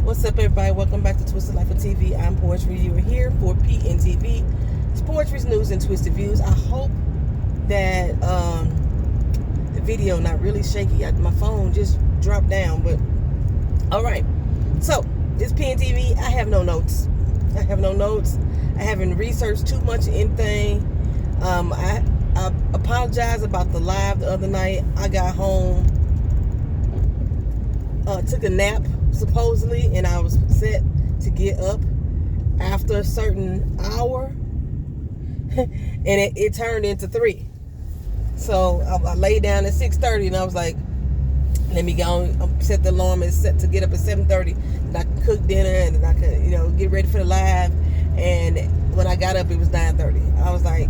What's up, everybody? Welcome back to Twisted Life of TV. I'm Poetry. You are here for PNTV. It's Poetry's News and Twisted Views. I hope that the video not really shaky. My phone just dropped down, but all right. So this PNTV. I have no notes. I haven't researched too much anything. I apologize about the live the other night. I got home, took a nap supposedly, and I was set to get up after a certain hour, and it turned into 3. So I laid down at 6:30, and I was like, let me go and set the alarm and set to get up at 7:30, and I could cook dinner, and then I could get ready for the live. And when I got up, it was 9:30. I was like,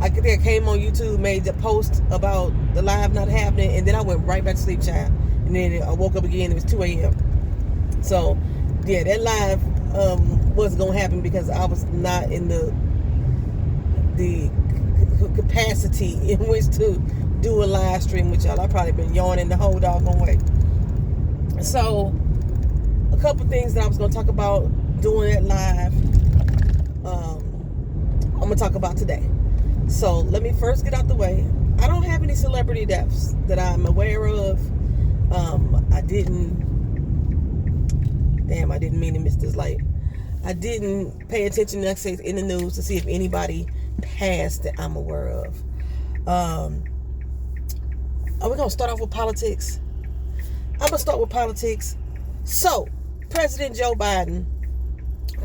I came on YouTube, made the post about the live not happening, and then I went right back to sleep, child. And then I woke up again. It was 2 a.m. So, yeah, that live wasn't going to happen because I was not in the capacity in which to do a live stream with y'all. I've probably been yawning the whole doggone way. So, a couple things that I was going to talk about doing that live, I'm going to talk about today. So, let me first get out the way. I don't have any celebrity deaths that I'm aware of. I didn't mean to miss this light. I didn't pay attention in the news to see if anybody passed that I'm aware of. Are we going to start off with politics? I'm going to start with politics. So, President Joe Biden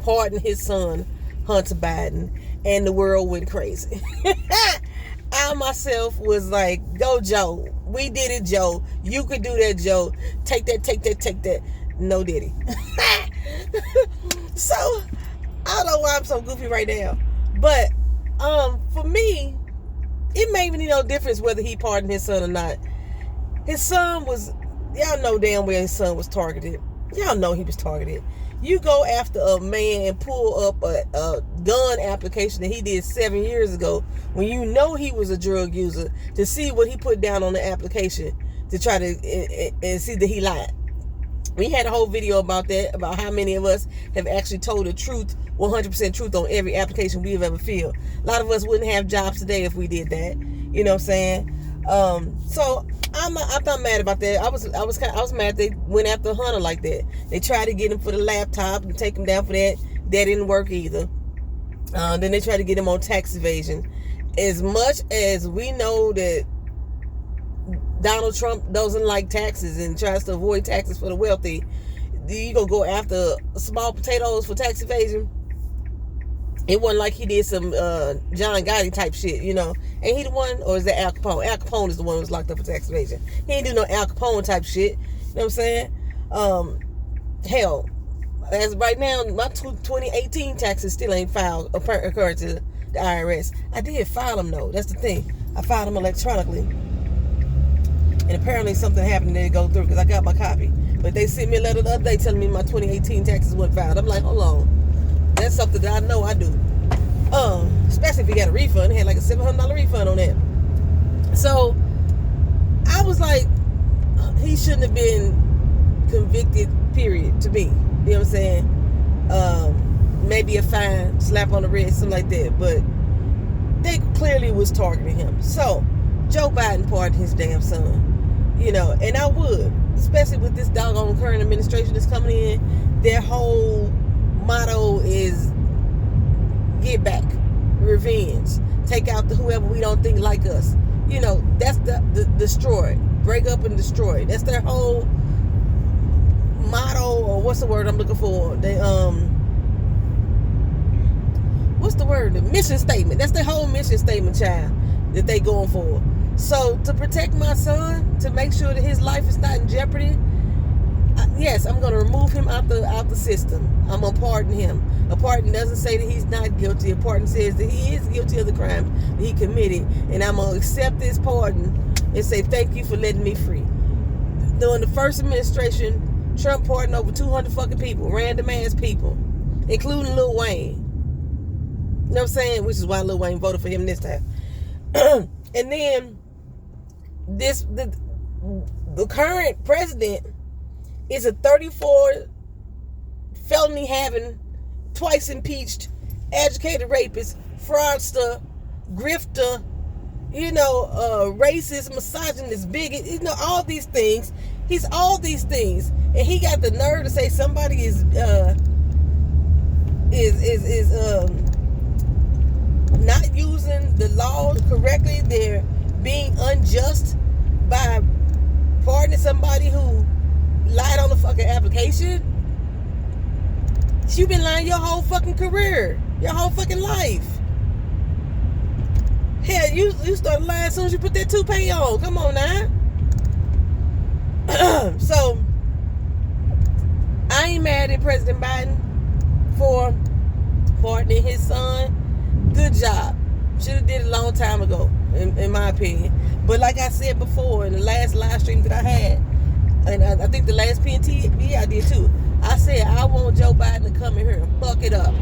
pardoned his son, Hunter Biden, and the world went crazy. I myself was like, go Joe. We did it, Joe. You could do that, Joe. Take that. No diddy. So, I don't know why I'm so goofy right now. But, for me, it made me no difference whether he pardoned his son or not. His son was, y'all know damn well his son was targeted. Y'all know he was targeted. You go after a man and pull up a gun application that he did 7 years ago when you know he was a drug user to see what he put down on the application to try to and see that he lied. We had a whole video about that, about how many of us have actually told the truth, 100% truth on every application we've ever filled. A lot of us wouldn't have jobs today if we did that. You know what I'm saying? So I'm not mad about that. I was mad they went after Hunter like that. They tried to get him for the laptop and take him down for that. That didn't work either. Then they tried to get him on tax evasion. As much as we know that Donald Trump doesn't like taxes and tries to avoid taxes for the wealthy, you gonna go after small potatoes for tax evasion? It wasn't like he did some John Gotti type shit, Ain't he the one? Or is that Al Capone? Al Capone is the one who was locked up for tax evasion. He ain't do no Al Capone type shit. You know what I'm saying? Hell, as of right now, my 2018 taxes still ain't filed according to the IRS. I did file them, though. That's the thing. I filed them electronically. And apparently something happened and they go through because I got my copy. But they sent me a letter the other day telling me my 2018 taxes weren't filed. I'm like, hold on. That's something that I know I do. Especially if you got a refund. They had like a $700 refund on that. So, I was like, he shouldn't have been convicted, period, to me. You know what I'm saying? Maybe a fine, slap on the wrist, something like that. But they clearly was targeting him. So, Joe Biden pardoned his damn son. And I would. Especially with this doggone current administration that's coming in. Their whole motto is get back, revenge, take out whoever we don't think like us. That's the destroy, break up and destroy. That's their whole motto, or what's the word I'm looking for? They what's the word? The mission statement. That's their whole mission statement, child, that they going for. So to protect my son, to make sure that his life is not in jeopardy, yes, I'm going to remove him out the system. I'm going to pardon him. A pardon doesn't say that he's not guilty. A pardon says that he is guilty of the crimes that he committed. And I'm going to accept this pardon and say, thank you for letting me free. During the first administration, Trump pardoned over 200 fucking people, random ass people, including Lil Wayne. You know what I'm saying? Which is why Lil Wayne voted for him this time. And then the current president is a 34 felony having, twice impeached, educated rapist, fraudster, grifter, racist, misogynist, bigot, all these things. He's all these things, and he got the nerve to say somebody is not using the law correctly. They're being unjust by pardoning somebody who lied on the fucking application. You've been lying your whole fucking career, your whole fucking life. Hell, you started lying as soon as you put that toupee on. Come on now. So, I ain't mad at President Biden for pardoning his son. Good job. Should have did it a long time ago, in my opinion. But like I said before, in the last live stream that I had, and I think the last PNTV I did too, I said I want Joe Biden to come in here and fuck it up.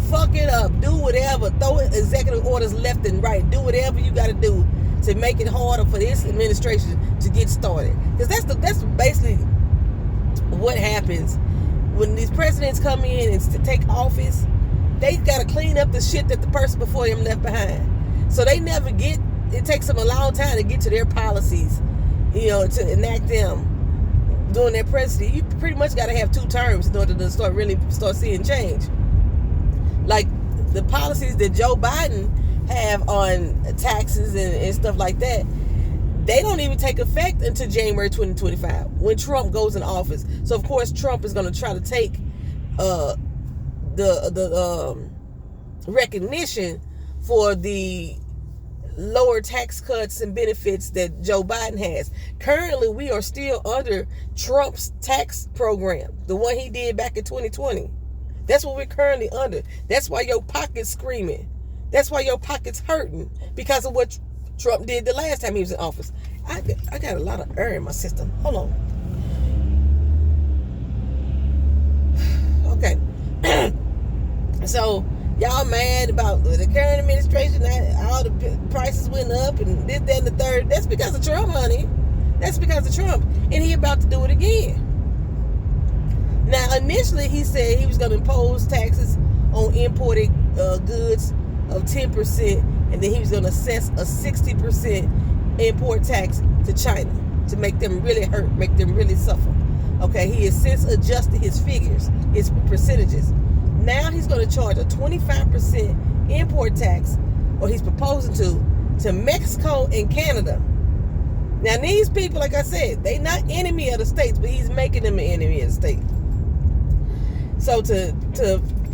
Fuck it up. Do whatever. Throw executive orders left and right. Do whatever you got to do to make it harder for this administration to get started. Because that's basically what happens when these presidents come in and take office. They got to clean up the shit that the person before them left behind. So they never get. It takes them a long time to get to their policies, to enact them during their presidency. You pretty much got to have 2 terms in order to start seeing change. Like the policies that Joe Biden have on taxes and stuff like that, they don't even take effect until January 2025 when Trump goes in office. So of course Trump is going to try to take the recognition for the lower tax cuts and benefits that Joe Biden has. Currently, we are still under Trump's tax program, the one he did back in 2020. That's what we're currently under. That's why your pocket's screaming. That's why your pocket's hurting, because of what Trump did the last time he was in office. I got a lot of air in my system. Hold on. Okay. So, y'all mad about the current administration, all the prices went up and this, that, and the third. That's because of Trump, honey. That's because of Trump. And he about to do it again. Now, initially, he said he was going to impose taxes on imported goods of 10%, and then he was going to assess a 60% import tax to China to make them really hurt, make them really suffer. Okay, he has since adjusted his figures, his percentages. Now he's going to charge a 25% import tax, or he's proposing to Mexico and Canada. Now, these people, like I said, they not enemy of the states, but he's making them an enemy of the state. So to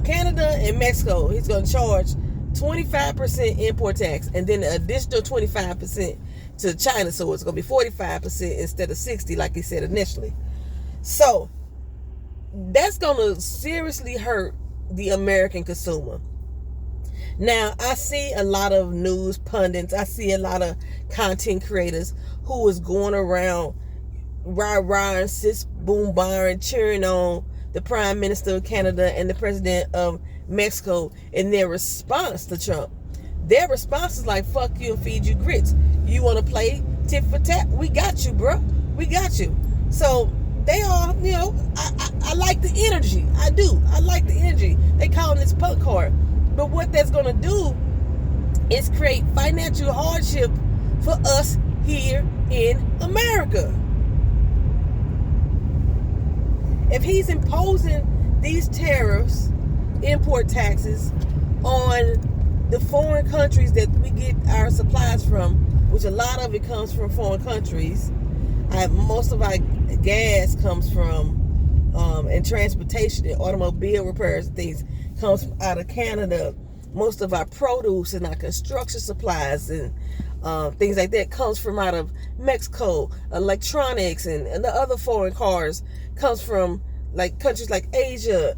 Canada and Mexico, he's going to charge 25% import tax, and then an additional 25% to China. So it's going to be 45% instead of 60%, like he said initially. So that's going to seriously hurt the American consumer. Now, I see a lot of news pundits, I see a lot of content creators who is going around rah-rah and sis boom bar and cheering on the Prime Minister of Canada and the President of Mexico in their response to Trump. Their response is like, fuck you and feed you grits. You want to play tit for tat? We got you, bro. We got you. So they are, I like the energy. I do. I like the energy. They call this punk card. But what that's going to do is create financial hardship for us here in America. If he's imposing these tariffs, import taxes on the foreign countries that we get our supplies from, which a lot of it comes from foreign countries. Most of our gas comes from, and transportation and automobile repairs and things comes out of Canada. Most of our produce and our construction supplies and things like that comes from out of Mexico. Electronics and the other foreign cars comes from like countries like Asia,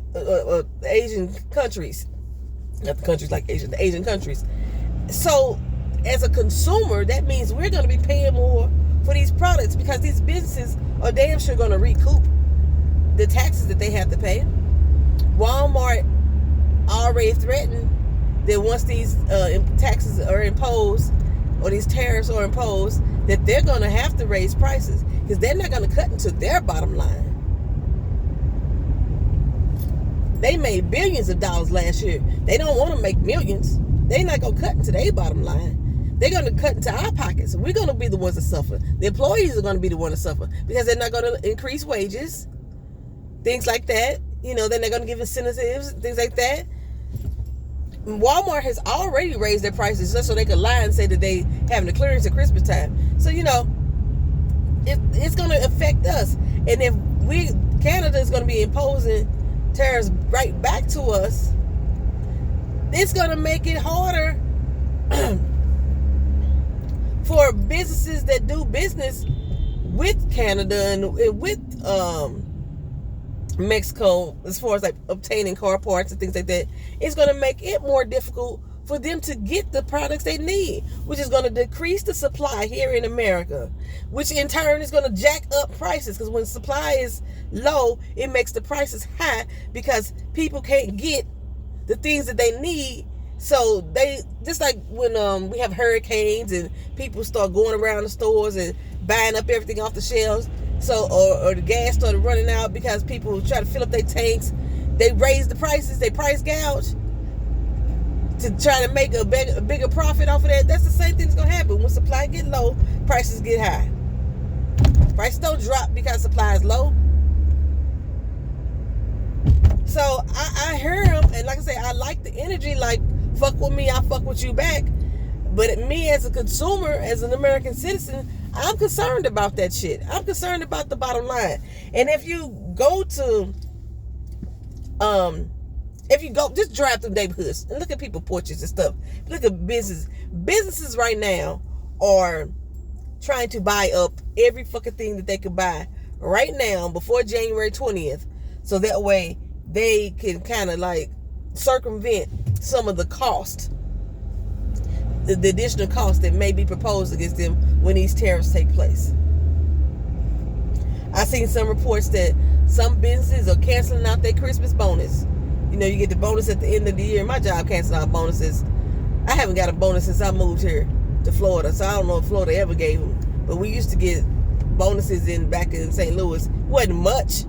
Asian countries. Not the countries like Asia, the Asian countries. So as a consumer, that means we're going to be paying more for these products because these businesses are damn sure going to recoup the taxes that they have to pay. Walmart already threatened that once these taxes are imposed or these tariffs are imposed, that they're going to have to raise prices because they're not going to cut into their bottom line. They made billions of dollars last year. They don't want to make millions. They're not going to cut into their bottom line. They're going to cut into our pockets. We're going to be the ones that suffer. The employees are going to be the ones that suffer because they're not going to increase wages, things like that. Then they're going to give incentives, things like that. Walmart has already raised their prices just so they could lie and say that they having a clearance at Christmas time. So, it's going to affect us. And if Canada is going to be imposing tariffs right back to us, it's going to make it harder for businesses that do business with Canada and with Mexico, as far as like obtaining car parts and things like that. It's going to make it more difficult for them to get the products they need, which is going to decrease the supply here in America, which in turn is going to jack up prices, because when supply is low, it makes the prices high because people can't get the things that they need. So they, just like when we have hurricanes and people start going around the stores and buying up everything off the shelves, so or the gas started running out because people try to fill up their tanks, they raise the prices, they price gouge to try to make a bigger profit off of that. That's the same thing that's going to happen. When supply get low, prices get high. Prices don't drop because supply is low. So I hear him, and like I say, I like the energy, like, fuck with me, I fuck with you back. But me as a consumer, as an American citizen, I'm concerned about that shit. I'm concerned about the bottom line. And if you go to, just drive through neighborhoods and look at people's porches and stuff. Look at businesses right now are trying to buy up every fucking thing that they could buy right now before January 20th. So that way they can kind of like circumvent some of the cost, the additional cost that may be proposed against them when these tariffs take place. I've seen some reports that some businesses are canceling out their Christmas bonus. You get the bonus at the end of the year. My job cancels out bonuses. I haven't got a bonus since I moved here to Florida, so I don't know if Florida ever gave them. But we used to get bonuses back in St. Louis. It wasn't much.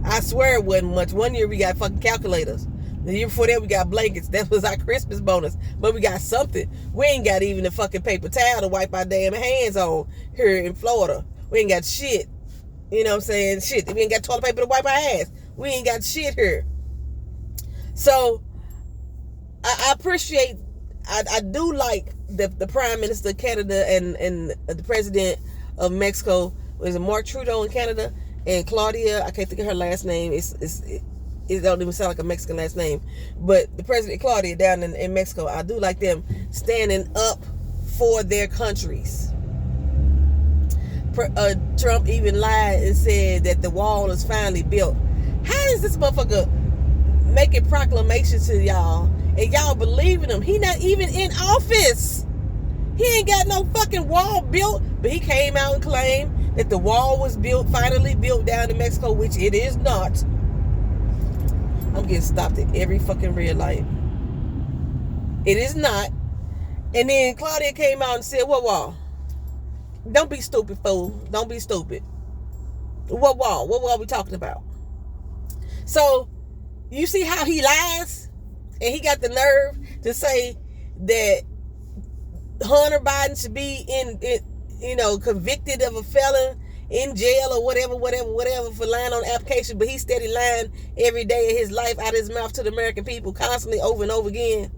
I swear it wasn't much. One year we got fucking calculators. The year before that we got blankets. That was our Christmas bonus. But we got something. We ain't got even a fucking paper towel to wipe our damn hands on here in Florida. We ain't got shit. You know what I'm saying? Shit. We ain't got toilet paper to wipe our ass. We ain't got shit here. So I appreciate, I do like the Prime Minister of Canada and the President of Mexico. Was it Mark Trudeau in Canada? And Claudia, I can't think of her last name. It don't even sound like a Mexican last name. But the President Claudia down in Mexico, I do like them standing up for their countries. Trump even lied and said that the wall is finally built. How is this motherfucker making proclamations to y'all and y'all believing him? He not even in office. He ain't got no fucking wall built, but he came out and claimed that the wall was finally built down in Mexico, which it is not. I'm getting stopped at every fucking red light. It is not. And then Claudia came out and said, what wall? Don't be stupid, fool. Don't be stupid. What wall? What wall are we talking about? So, you see how he lies? And he got the nerve to say that Hunter Biden should be convicted of a felon in jail or whatever for lying on the application, but he's steady lying every day of his life out of his mouth to the American people constantly over and over again.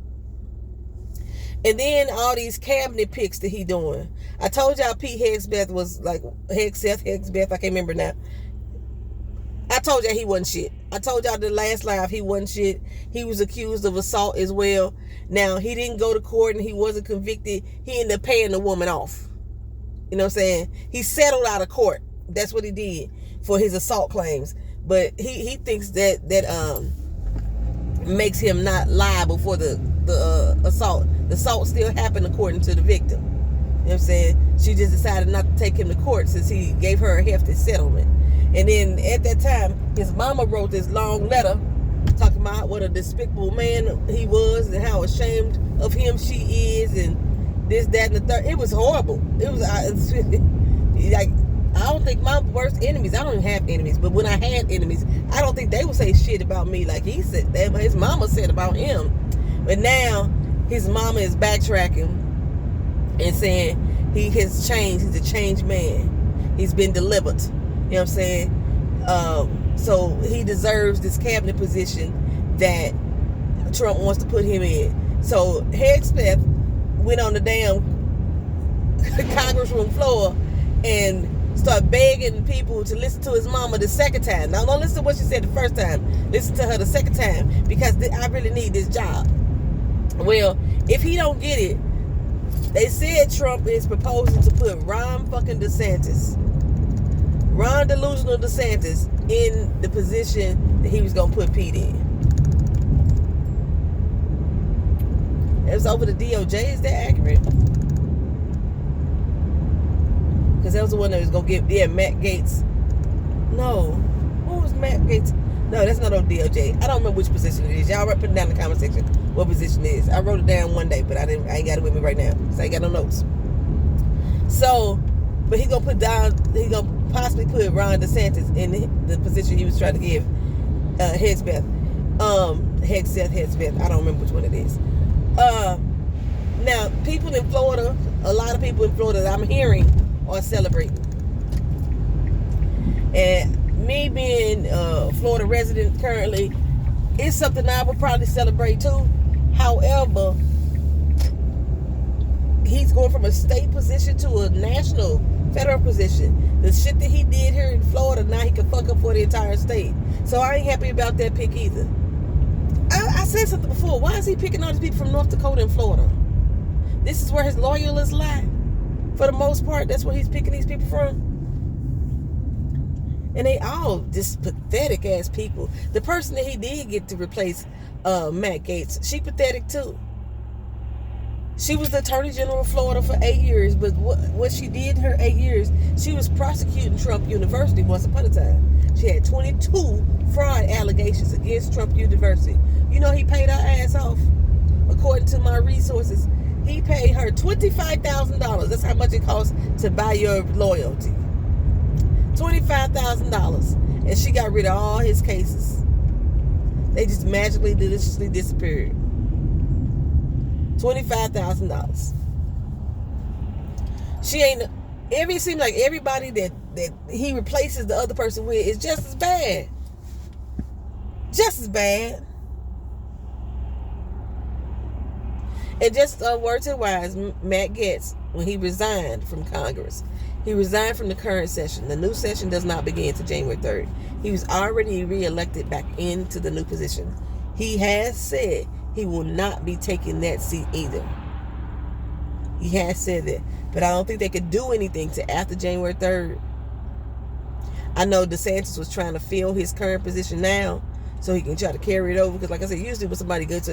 And then all these cabinet picks that he doing. I told y'all Pete Hegseth was like, Hegseth, I can't remember now. I told y'all he wasn't shit. I told y'all the last live he wasn't shit. He was accused of assault as well. Now, he didn't go to court and he wasn't convicted. He ended up paying the woman off. You know what I'm saying? He settled out of court. That's what he did for his assault claims. But he thinks that makes him not liable for the assault. The assault still happened according to the victim. You know what I'm saying? She just decided not to take him to court since he gave her a hefty settlement. And then at that time, his mama wrote this long letter talking about what a despicable man he was and how ashamed of him she is and this, that, and the third. It was horrible. It was like, I don't think my worst enemies, I don't even have enemies, but when I had enemies, I don't think they would say shit about me like he said, that his mama said about him. But now, his mama is backtracking and saying he has changed. He's a changed man. He's been delivered. You know what I'm saying? So he deserves this cabinet position that Trump wants to put him in. So Hegseth went on the damn Congressroom floor and start begging people to listen to his mama the second time. Now, don't listen to what she said the first time. Listen to her the second time, because I really need this job. Well, if he don't get it, they said Trump is proposing to put Ron Delusional DeSantis in the position that he was going to put Pete in. It was over the DOJ. Is that accurate? Because that was the one that was going to give, Matt Gaetz. No. Who was Matt Gaetz? No, that's not on DOJ. I don't remember which position it is. Y'all put it down in the comment section what position it is. I wrote it down one day, but I ain't got it with me right now. So I ain't got no notes. So, but he's going to possibly put Ron DeSantis in the position he was trying to give Hegseth. I don't remember which one it is. Now, people in Florida, a lot of people in Florida that I'm hearing are celebrating. And me being a Florida resident currently, it's something I would probably celebrate too. However, he's going from a state position to a national, federal position. The shit that he did here in Florida, now he can fuck up for the entire state. So I ain't happy about that pick either. I said something before. Why is he picking all these people from North Dakota and Florida? This is where his loyalists lie. For the most part, that's where he's picking these people from. And they all just pathetic ass people. The person that he did get to replace Matt Gaetz, she pathetic too. She was the Attorney General of Florida for 8 years, but what she did in her 8 years, she was prosecuting Trump University once upon a time. She had 22 fraud allegations against Trump University. You know, he paid her ass off. According to my resources, he paid her $25,000. That's how much it costs to buy your loyalty. $25,000. And she got rid of all his cases. They just magically, deliciously disappeared. $25,000. She ain't. It seems like everybody that he replaces the other person with is just as bad. Just as bad. And just words and wise, Matt Gaetz, when he resigned from Congress, he resigned from the current session. The new session does not begin until January 3rd. He was already reelected back into the new position. He has said he will not be taking that seat either. He has said that. But I don't think they could do anything to after January 3rd. I know DeSantis was trying to fill his current position now so he can try to carry it over. Because like I said, usually when somebody goes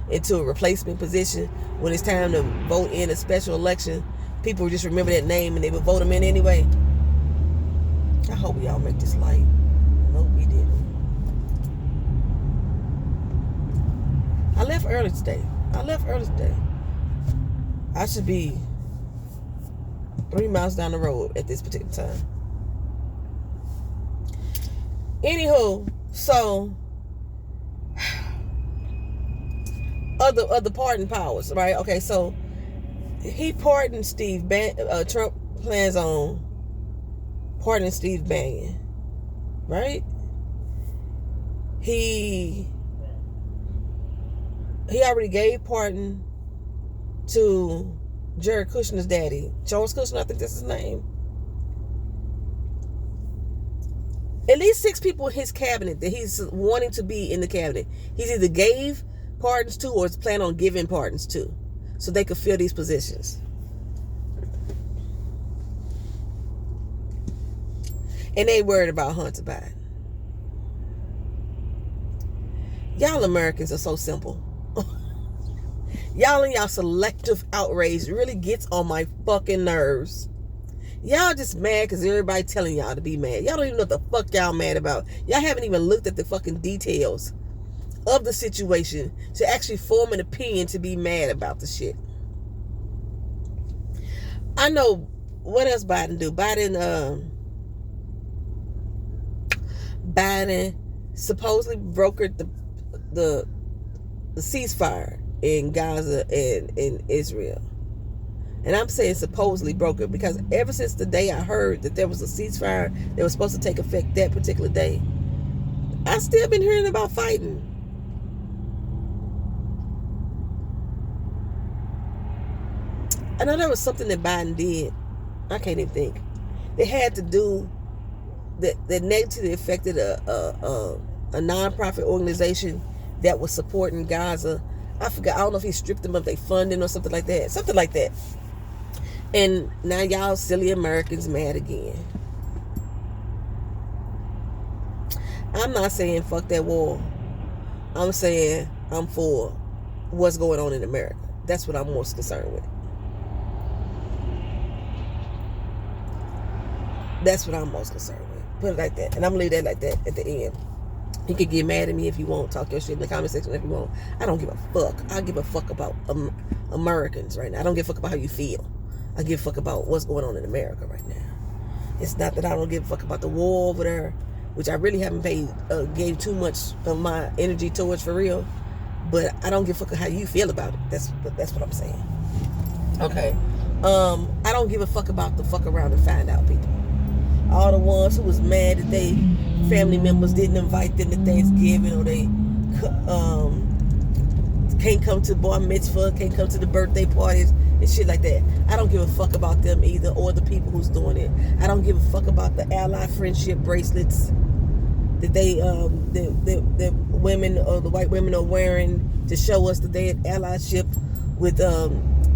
into a replacement position, when it's time to vote in a special election, people will just remember that name and they will vote him in anyway. I hope we all make this light. No, we didn't. I left early today. I should be 3 miles down the road at this particular time. Anywho, so other pardon powers, right? Okay, so he pardoned Trump plans on pardoning Steve Bannon, right? He already gave pardon to Jared Kushner's daddy, Charles Kushner, I think that's his name. At least 6 people in his cabinet that he's wanting to be in the cabinet, he's either gave pardons to or is planning on giving pardons to, so they could fill these positions. And they worried about Hunter Biden. Y'all Americans are so simple. Y'all and y'all selective outrage really gets on my fucking nerves. Y'all just mad because everybody telling y'all to be mad. Y'all don't even know what the fuck y'all mad about. Y'all haven't even looked at the fucking details of the situation to actually form an opinion to be mad about the shit. I know what else Biden do. Biden Biden supposedly brokered the ceasefire in Gaza and in Israel. And I'm saying supposedly brokered because ever since the day I heard that there was a ceasefire that was supposed to take effect that particular day, I still been hearing about fighting. I know there was something that Biden did. I can't even think. They had to do that negatively affected a nonprofit organization that was supporting Gaza. I forgot. I don't know if he stripped them of their funding or something like that. Something like that. And now y'all silly Americans mad again. I'm not saying fuck that war. I'm saying I'm for what's going on in America. That's what I'm most concerned with. That's what I'm most concerned with. Put it like that. And I'm going to leave that like that at the end. You can get mad at me if you want. Talk your shit in the comment section if you want. I don't give a fuck. I give a fuck about Americans right now. I don't give a fuck about how you feel. I give a fuck about what's going on in America right now. It's not that I don't give a fuck about the war over there, which I really haven't gave too much of my energy towards for real. But I don't give a fuck how you feel about it. That's what I'm saying. Okay. I don't give a fuck about the fuck around and find out people. All the ones who was mad that they family members didn't invite them to Thanksgiving, or they can't come to bar mitzvah, can't come to the birthday parties and shit like that. I don't give a fuck about them either, or the people who's doing it. I don't give a fuck about the ally friendship bracelets that the women or the white women are wearing to show us that they had allyship with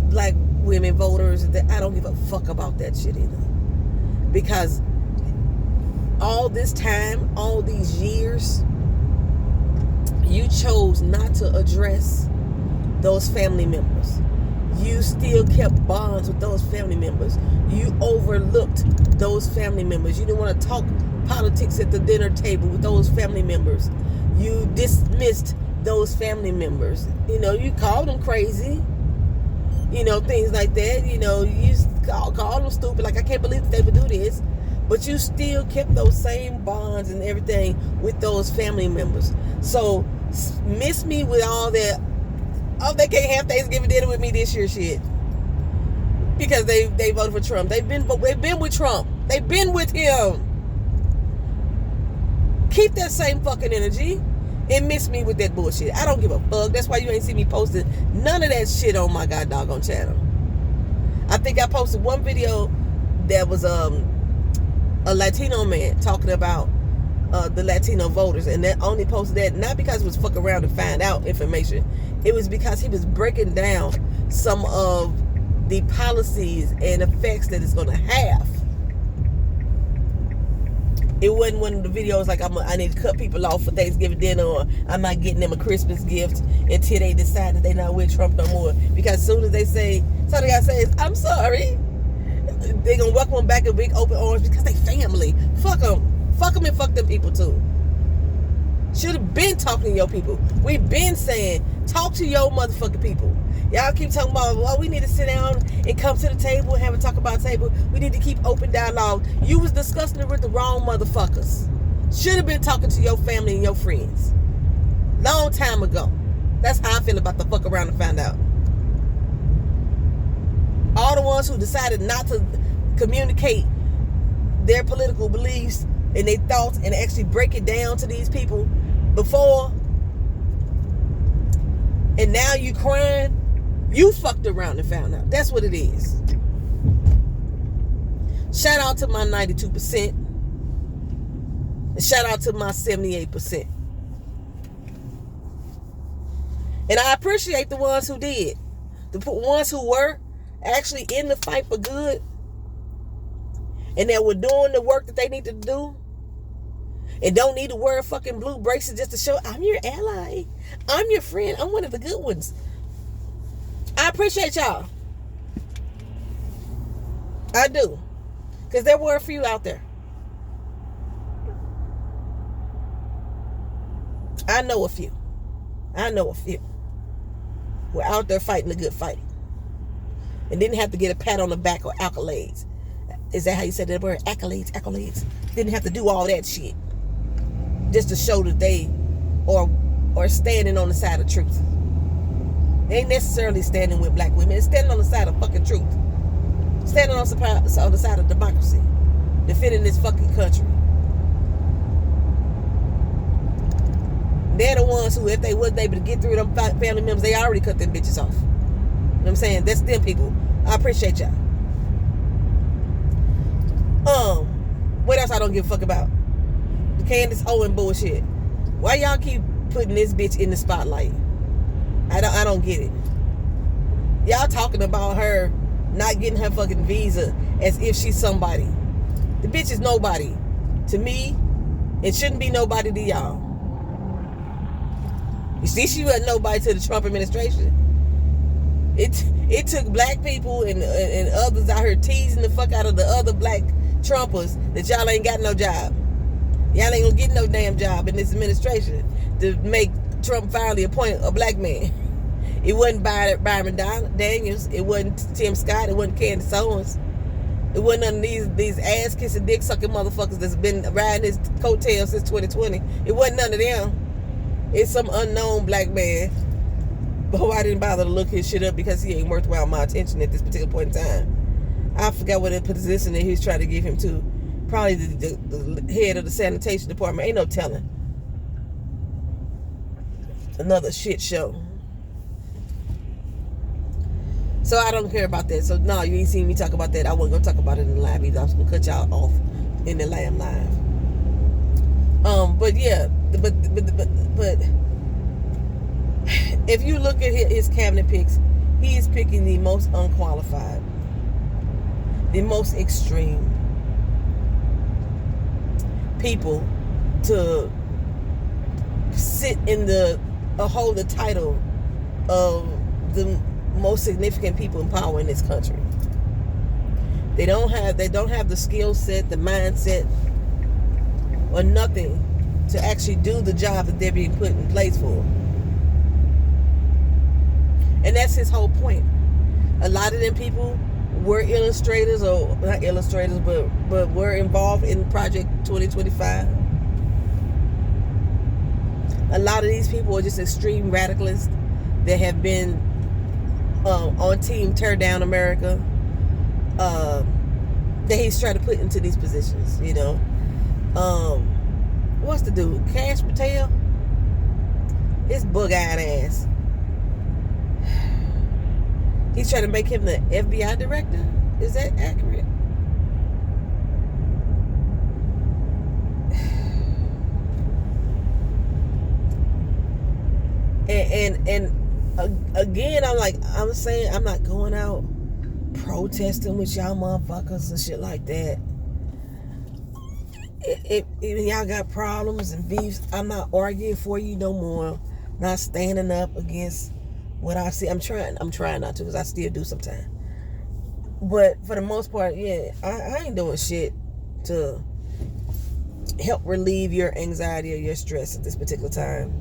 black women voters. I don't give a fuck about that shit either, because all this time, all these years, you chose not to address those family members. You still kept bonds with those family members. You overlooked those family members. You didn't want to talk politics at the dinner table with those family members. You dismissed those family members. You called them crazy. Things like that. You call them stupid. Like, I can't believe that they would do this. But you still kept those same bonds and everything with those family members. So, miss me with all that, oh, they can't have Thanksgiving dinner with me this year shit. Because they voted for Trump. They've been with Trump. They've been with him. Keep that same fucking energy and miss me with that bullshit. I don't give a fuck. That's why you ain't see me posting none of that shit on my god doggone channel. I think I posted one video that was a Latino man talking about the Latino voters, and that only posted that not because it was fuck around to find out information. It was because he was breaking down some of the policies and effects that it's going to have. It wasn't one of the videos like I need to cut people off for Thanksgiving dinner, or I'm not getting them a Christmas gift until they decide that they're not with Trump no more. Because as soon as they say, something I say is, I'm sorry, they're going to welcome them back in big open arms because they family. Fuck them. Fuck them and fuck them people too. Should have been talking to your people. We've been saying, talk to your motherfucking people. Y'all keep talking about, well, we need to sit down and come to the table and have a talk about the table. We need to keep open dialogue. You was discussing it with the wrong motherfuckers. Should have been talking to your family and your friends. Long time ago. That's how I feel about the fuck around and find out. All the ones who decided not to communicate their political beliefs and their thoughts and actually break it down to these people before, and now you crying, you fucked around and found out. That's what it is. Shout out to my 92%. And shout out to my 78%. And I appreciate the ones who did. The ones who were actually in the fight for good, and that were doing the work that they need to do, and don't need to wear a fucking blue bracelet just to show I'm your ally, I'm your friend, I'm one of the good ones. I appreciate y'all. I do. Because there were a few out there. I know a few. Were out there fighting the good fight. And didn't have to get a pat on the back or accolades. Is that how you said that word? Accolades. Didn't have to do all that shit. just to show that they are standing on the side of truth. They ain't necessarily standing with black women. It's standing on the side of fucking truth. Standing on the side of democracy. Defending this fucking country. They're the ones who, if they wasn't able to get through them family members, they already cut them bitches off. You know what I'm saying? That's them people. I appreciate y'all. What else I don't give a fuck about? The Candace Owen bullshit. Why y'all keep putting this bitch in the spotlight? I don't get it. Y'all talking about her not getting her fucking visa as if she's somebody. The bitch is nobody. To me, it shouldn't be nobody to y'all. You see, she wasn't nobody to the Trump administration. It took black people and others out here teasing the fuck out of the other black Trumpers that y'all ain't got no job. Y'all ain't gonna get no damn job in this administration to make Trump finally appoint a black man. It wasn't Byron Daniels. It wasn't Tim Scott. It wasn't Candace Owens. It wasn't none of these ass-kissing, dick-sucking motherfuckers that's been riding his coattails since 2020. It wasn't none of them. It's some unknown black man. But I didn't bother to look his shit up because he ain't worthwhile my attention at this particular point in time. I forgot what position that he was trying to give him to. Probably the head of the sanitation department. Ain't no telling. Another shit show. So I don't care about that. So no, you ain't seen me talk about that. I wasn't gonna talk about it in the live either. I was gonna cut y'all off in the Lamb live. But yeah, but if you look at his cabinet picks, he is picking the most unqualified, the most extreme people to sit in hold the title of the most significant people in power in this country. They don't have the skill set, the mindset, or nothing to actually do the job that they're being put in place for. And that's his whole point. A lot of them people were illustrators, or not illustrators, but were involved in Project 2025. A lot of these people are just extreme radicalists that have been on team Tear Down America, that he's trying to put into these positions, you know. What's the dude? Cash Patel? His bug-eyed ass. He's trying to make him the FBI director? Is that accurate? And again, I'm saying I'm not going out protesting with y'all motherfuckers and shit like that. If y'all got problems and beefs, I'm not arguing for you no more. Not standing up against what I see. I'm trying not to, because I still do sometimes. But for the most part, yeah, I ain't doing shit to help relieve your anxiety or your stress at this particular time.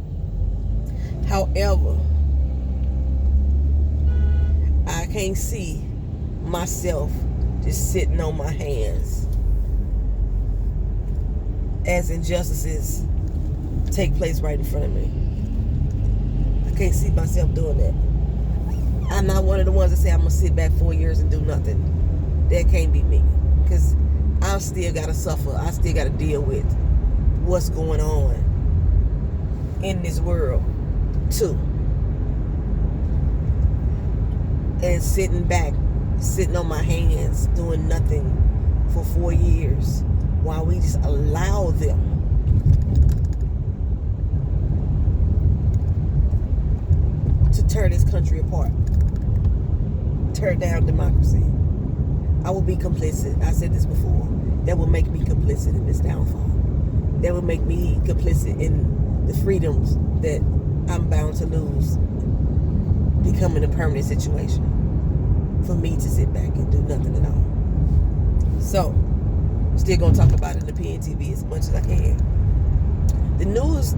However, I can't see myself just sitting on my hands as injustices take place right in front of me. I can't see myself doing that. I'm not one of the ones that say I'm going to sit back 4 years and do nothing. That can't be me. Because I still got to suffer. I still got to deal with what's going on in this world, too. And sitting back, sitting on my hands, doing nothing for 4 years while we just allow them to tear this country apart, tear down democracy. I will be complicit. I said this before. That will make me complicit in this downfall. That will make me complicit in the freedoms that I'm bound to lose, becoming a permanent situation for me to sit back and do nothing at all. So, still gonna talk about it in the PNTV as much as I can. The news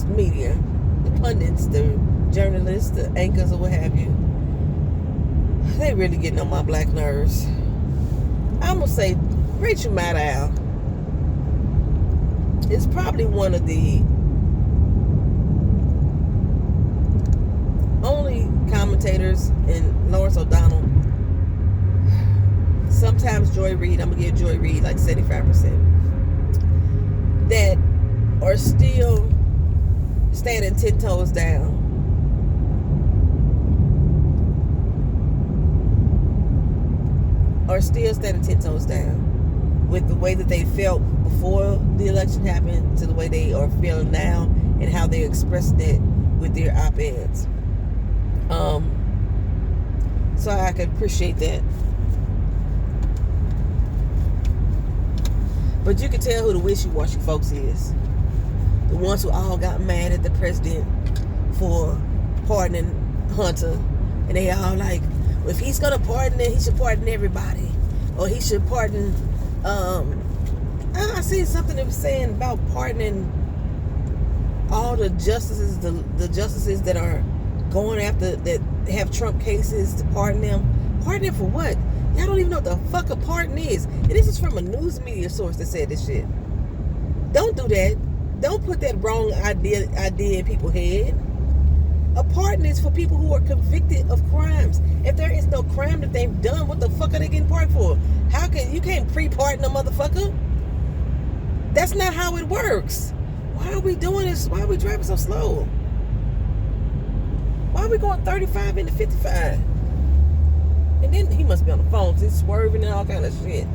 media, the pundits, the journalists, the anchors, or what have you, they really getting on my black nerves. I'm gonna say Rachel Maddow is probably one of the only commentators, and Lawrence O'Donnell, sometimes Joy Reid, I'm gonna give Joy Reid like 75%, that are still standing 10 toes down. Are still standing 10 toes down with the way that they felt before the election happened to the way they are feeling now, and how they're expressing it with their op-eds. So I can appreciate that. But you can tell who the wishy-washy folks is. The ones who all got mad at the president for pardoning Hunter. And they all like, well, if he's going to pardon it, he should pardon everybody. Or he should pardon... I seen something that was saying about pardoning all the justices, the justices that are going after, that have Trump cases, to pardon them. Pardon them for what? Y'all don't even know what the fuck a pardon is. And this is from a news media source that said this shit. Don't do that. Don't put that wrong idea in people's head. A pardon is for people who are convicted of crimes. If there is no crime that they've done, what the fuck are they getting pardoned for? You can't pre-pardon a motherfucker? That's not how it works. Why are we doing this? Why are we driving so slow? Why are we going 35 into 55? And then he must be on the phone because he's swerving and all kind of shit.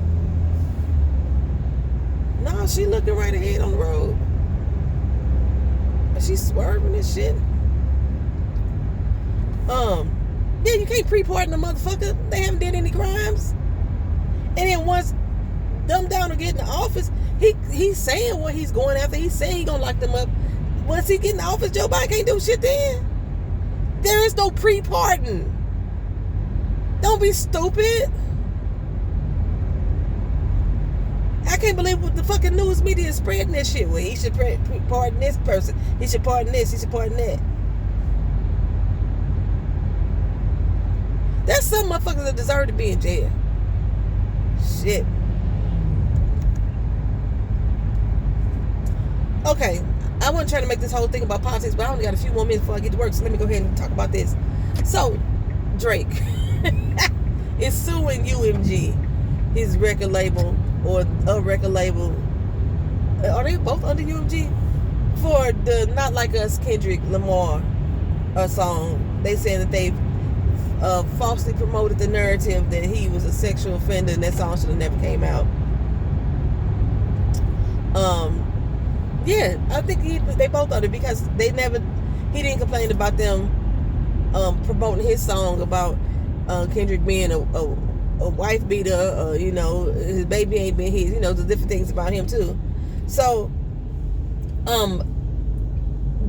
No, she looking right ahead on the road. And she's swerving and shit. Yeah, you can't pre-pardon a motherfucker. They haven't did any crimes. And then once them down to get in the office, he's saying what he's going after. He's saying he's gonna lock them up. Once he get in the office, Joe Biden can't do shit then. There is no pre-pardon. Don't be stupid. I can't believe what the fucking news media is spreading that shit with. He should pardon this person. He should pardon this. He should pardon that. There's some motherfuckers that deserve to be in jail. Shit. Okay, I wasn't trying to make this whole thing about politics, but I only got a few more minutes before I get to work, so let me go ahead and talk about this. So, Drake is suing UMG, his record label, or a record label. Are they both under UMG? For the Not Like Us Kendrick Lamar song. They saying that they've falsely promoted the narrative that he was a sexual offender and that song should have never came out. Yeah, I think they both are, because he didn't complain about them promoting his song about Kendrick being a wife beater, his baby ain't been his, the different things about him too. So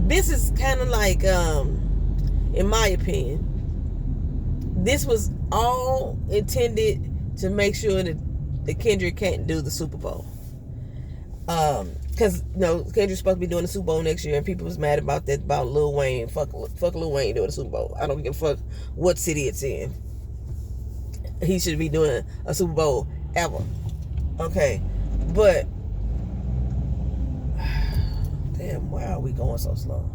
this is kind of like, in my opinion, this was all intended to make sure that Kendrick can't do the Super Bowl. Because Kendrick's supposed to be doing the Super Bowl next year, and people was mad about that, about Lil Wayne. Fuck Lil Wayne doing the Super Bowl. I don't give a fuck what city it's in. He should be doing a Super Bowl ever. Okay, but damn, why are we going so slow?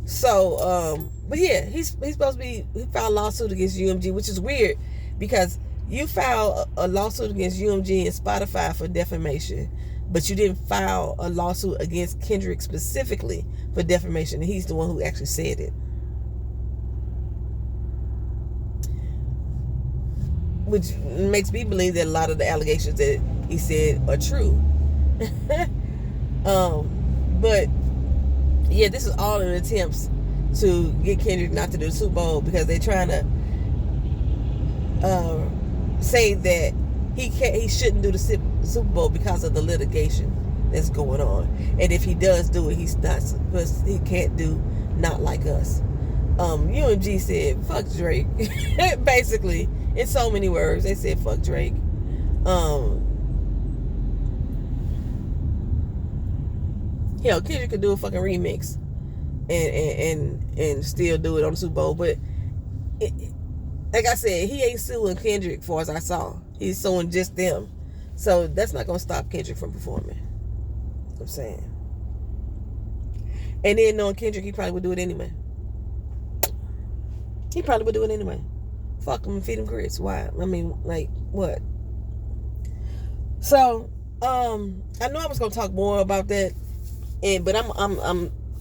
So, but yeah, he's supposed to be. He filed a lawsuit against UMG, which is weird because you filed a lawsuit against UMG and Spotify for defamation, but you didn't file a lawsuit against Kendrick specifically for defamation. And he's the one who actually said it, which makes me believe that a lot of the allegations that he said are true. But yeah, this is all in attempts to get Kendrick not to do the Super Bowl, because they're trying to say that he shouldn't do the Super Bowl because of the litigation that's going on, and if he does do it, he can't do Not Like Us. UMG said fuck Drake. Basically, in so many words, they said fuck Drake. Hell, Kendrick could do a fucking remix and still do it on the Super Bowl, but like I said, he ain't suing Kendrick, for as I saw. He's suing just them. So that's not going to stop Kendrick from performing. I'm saying. And then knowing Kendrick, he probably would do it anyway. He probably would do it anyway. Fuck him and feed him grits. Why? I mean, like, what? So, I know I was gonna talk more about that, but I'm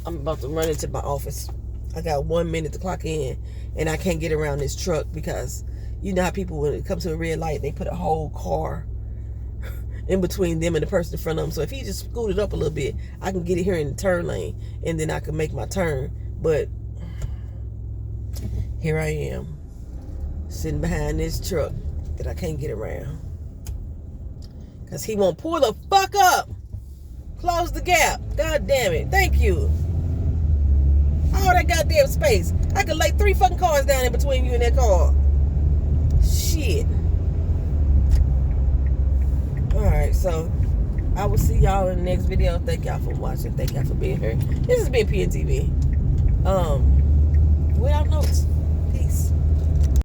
about to run into my office. I got 1 minute to clock in, and I can't get around this truck because you know how people, when it comes to a red light, they put a whole car in between them and the person in front of them. So if he just scooted up a little bit, I can get it here in the turn lane, and then I can make my turn. But here I am, sitting behind this truck that I can't get around. Because he won't pull the fuck up. Close the gap. God damn it. Thank you. All that goddamn space. I could lay 3 fucking cars down in between you and that car. Shit. Alright, so I will see y'all in the next video. Thank y'all for watching. Thank y'all for being here. This has been PNTV.